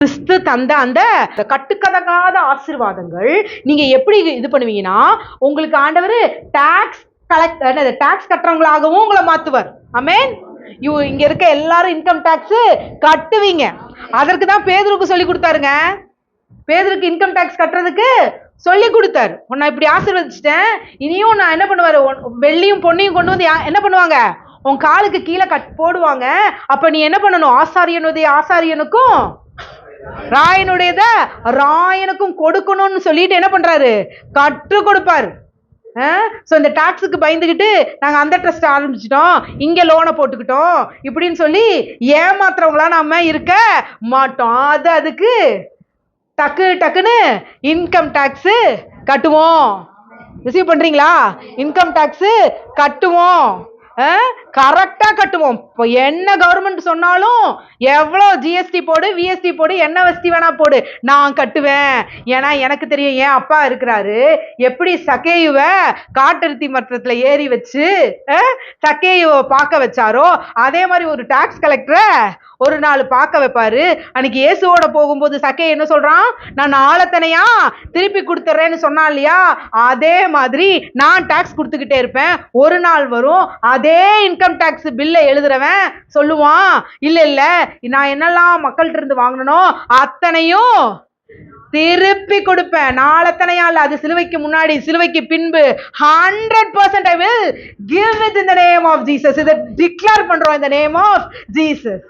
கிறிஸ்து தந்த அந்த கட்டுக்கதகாத ஆசீர்வாதங்கள் நீங்க எப்படி இது பண்ணுவீங்கன்னா, உங்களுக்கு ஆண்டவர் டாக்ஸ் கட்டுறவங்களாகவும் உங்களை மாத்துவார். ஆமென். இங்க இருக்க எல்லாரும் இன்கம் டாக்ஸ் கட்டுவீங்க. அதற்கு தான் பேதுருக்கு சொல்லி கொடுத்தாருங்க. பேதுருக்கு இன்கம் டாக்ஸ் கட்டுறதுக்கு சொல்லி கொடுத்தாரு. உன்னை இப்படி ஆசீர்வதிச்சிட்டேன், இனியும் நான் என்ன பண்ணுவாரு, வெள்ளியும் பொன்னையும் கொண்டு வந்து என்ன பண்ணுவாங்க, உன் காலுக்கு கீழே போடுவாங்க. அப்ப நீ என்ன பண்ணணும், ஆசாரியனுக்கும் ராயனுடையத ராயனுக்கும் கொடுக்கணும்னு சொல்லிட்டு என்ன பண்றாரு, கற்றுக் கொடுப்பாரு. இந்த டாக்ஸுக்கு பயந்துகிட்டு நாங்க அந்த ட்ரஸ்ட் ஆரம்பிச்சிட்டோம், இங்க லோனை போட்டுக்கிட்டோம் இப்படின்னு சொல்லி ஏமாத்துறவங்களா நாம இருக்க மாட்டோம். அதுக்கு டக்குன்னு இன்கம் டாக்ஸ் கட்டுவோம். ரிசீவ் பண்றீங்களா? இன்கம் டாக்ஸ் கட்டுவோம், கரெக்டா கட்டுவோம். இப்போ என்ன கவர்மெண்ட் சொன்னாலும் எவ்வளோ ஜிஎஸ்டி போடு, விஎஸ்டி போடு, என்ன வஸ்தி வேணா போடு, நான் கட்டுவேன். ஏன்னா எனக்கு தெரியும், என் அப்பா இருக்கிறாரு. எப்படி சக்கேயுவை காட்டெருத்தி மரத்துல ஏறி வச்சு சக்கேயுவை பார்க்க வச்சாரோ, அதே மாதிரி ஒரு டாக்ஸ் கலெக்டரை ஒரு நாள் பார்க்க வைப்பாரு. அன்னைக்கு இயேசுவோட போகும்போது சக்கே என்ன சொல்றான், நான் ஆளத்தனையா திருப்பி கொடுத்துறேன்னு சொன்னான் இல்லையா, அதே மாதிரி நான் டாக்ஸ் கொடுத்துக்கிட்டே இருப்பேன். ஒரு நாள் வரும், அதே இன்கம் டாக்ஸ் பில்லை எழுதுறவன் சொல்லுவான், இல்ல நான் என்னெல்லாம் மக்கள்கிட்ட இருந்து வாங்கணும் அத்தனையும் திருப்பி கொடுப்பேன். நாளத்தனையா இல்ல, அது சிலுவைக்கு முன்னாடி சிலுவைக்கு பின்பு 100% I will give it in the name of Jesus. இதை டிக்ளேர் பண்றோம், in the name of Jesus.